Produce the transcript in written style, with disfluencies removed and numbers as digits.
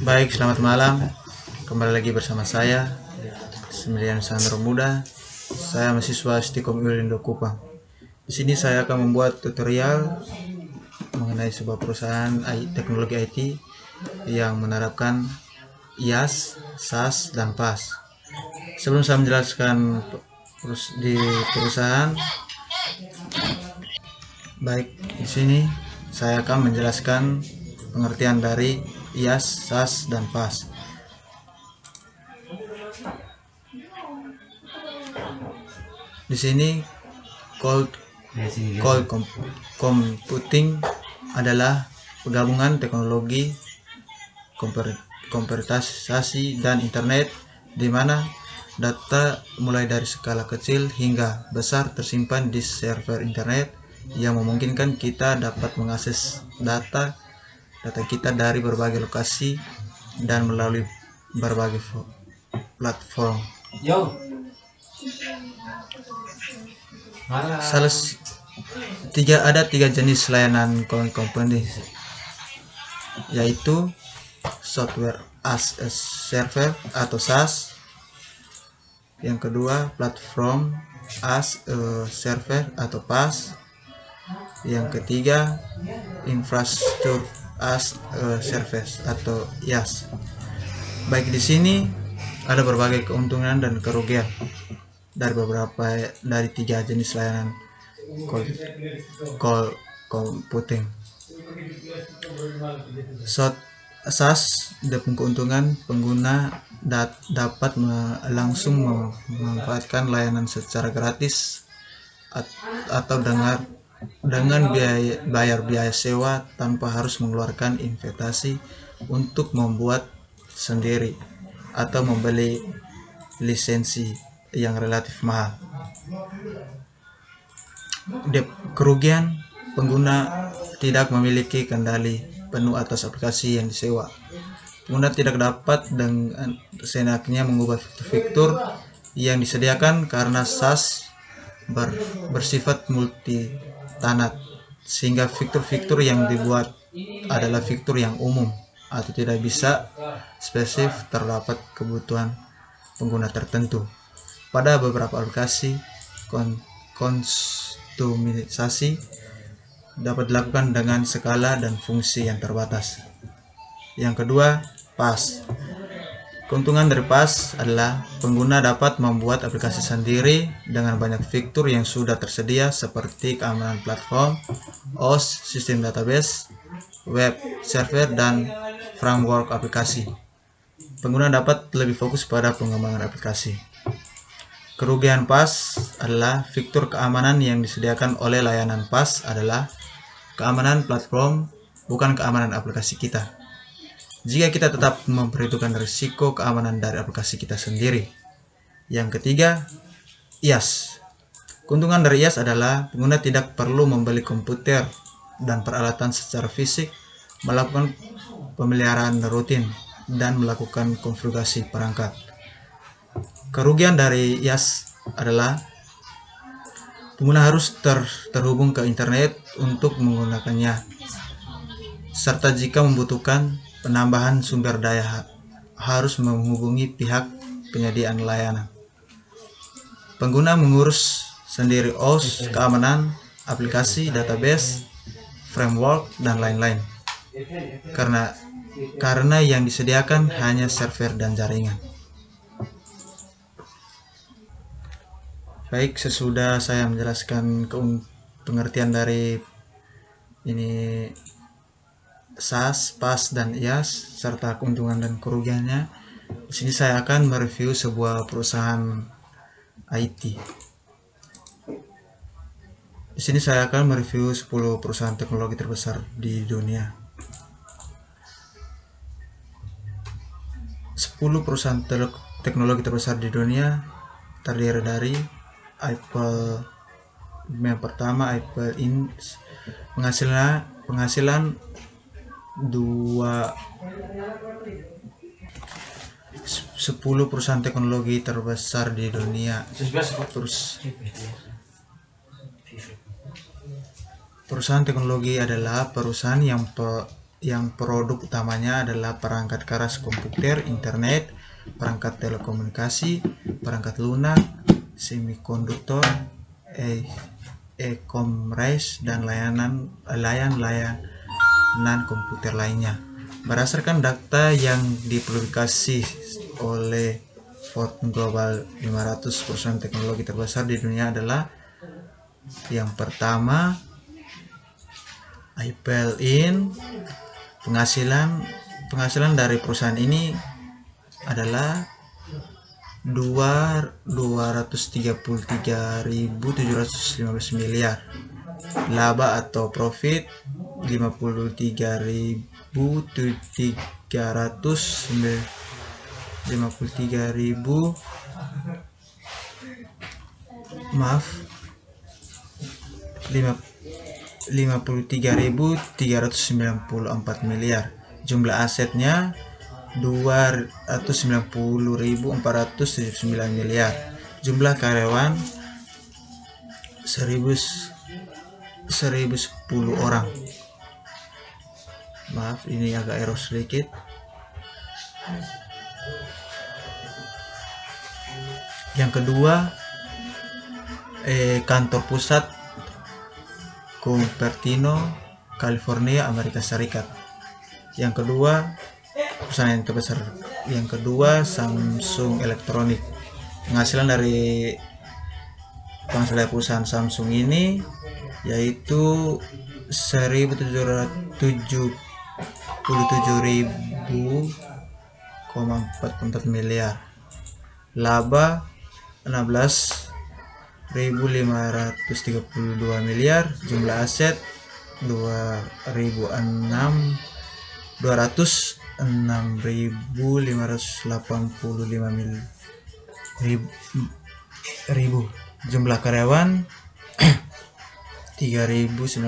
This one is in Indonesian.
Baik, selamat malam. Kembali lagi bersama saya, Semilian Sandro Muda. Saya mahasiswa Stikom Indo Kupang. Di sini saya akan membuat tutorial mengenai sebuah perusahaan teknologi IT yang menerapkan IaaS, SaaS, dan PaaS. Sebelum saya menjelaskan di perusahaan, baik, di sini saya akan menjelaskan pengertian dari IaaS, SaaS, dan PaaS. Di sini cloud computing adalah penggabungan teknologi komputerisasi dan internet, di mana data mulai dari skala kecil hingga besar tersimpan di server internet yang memungkinkan kita dapat mengakses data kita dari berbagai lokasi dan melalui berbagai platform. Ada tiga jenis layanan cloud computing, yaitu software as a server atau SaaS, yang kedua platform as a server atau PaaS, yang ketiga infrastructure as a service atau IaaS. Baik, di sini ada berbagai keuntungan dan kerugian dari tiga jenis layanan cloud computing. SaaS dengan keuntungan pengguna dapat langsung memanfaatkan layanan secara gratis atau dengan biaya sewa tanpa harus mengeluarkan investasi untuk membuat sendiri atau membeli lisensi yang relatif mahal. Kerugian, pengguna tidak memiliki kendali penuh atas aplikasi yang disewa. Pengguna tidak dapat dengan seenaknya mengubah fitur yang disediakan karena SaaS bersifat multi tenant, sehingga fitur-fitur yang dibuat adalah fitur yang umum atau tidak bisa spesifik terdapat kebutuhan pengguna tertentu. Pada beberapa aplikasi, kustomisasi dapat dilakukan dengan skala dan fungsi yang terbatas. Yang kedua, PaaS. Keuntungan dari PaaS adalah pengguna dapat membuat aplikasi sendiri dengan banyak fitur yang sudah tersedia seperti keamanan platform, OS, sistem database, web server, dan framework aplikasi. Pengguna dapat lebih fokus pada pengembangan aplikasi. Kerugian PaaS adalah fitur keamanan yang disediakan oleh layanan PaaS adalah keamanan platform, bukan keamanan aplikasi kita. Jika kita tetap memperhitungkan risiko keamanan dari aplikasi kita sendiri. Yang ketiga, IaaS. Keuntungan dari IaaS adalah pengguna tidak perlu membeli komputer dan peralatan secara fisik, melakukan pemeliharaan rutin, dan melakukan konfigurasi perangkat. Kerugian dari IaaS adalah pengguna harus terhubung ke internet untuk menggunakannya, serta jika membutuhkan penambahan sumber daya harus menghubungi pihak penyediaan layanan. Pengguna mengurus sendiri OS, keamanan, aplikasi, database, framework, dan lain-lain. Karena yang disediakan hanya server dan jaringan. Baik, sesudah saya menjelaskan pengertian dari SaaS, PaaS, dan IaaS serta keuntungan dan kerugiannya, di sini saya akan mereview sebuah perusahaan IT. Di sini saya akan mereview 10 perusahaan teknologi terbesar di dunia. 10 perusahaan teknologi terbesar di dunia terdiri dari Apple. Yang pertama, Apple penghasilan 10 perusahaan teknologi terbesar di dunia. Perusahaan teknologi adalah perusahaan yang yang produk utamanya adalah perangkat keras komputer, internet, perangkat telekomunikasi, perangkat lunak, semikonduktor, e-commerce, dan layanan komputer lainnya. Berdasarkan data yang dipublikasi oleh Fortune Global 500, perusahaan teknologi terbesar di dunia adalah yang pertama Apple Inc. Penghasilan dari perusahaan ini adalah 233.715 miliar. Laba atau profit 53.394 miliar. Jumlah asetnya 290.479 miliar. Jumlah karyawan 1010 orang. Maaf, ini agak error sedikit. Yang kedua, kantor pusat Cupertino, California, Amerika Serikat. Yang kedua, perusahaan yang terbesar. Yang kedua, Samsung Electronic. Penghasilan dari perusahaan Samsung ini yaitu 177.044 miliar. Laba 16.532 miliar. Jumlah aset 206.585 ribu. Jumlah karyawan 3.019.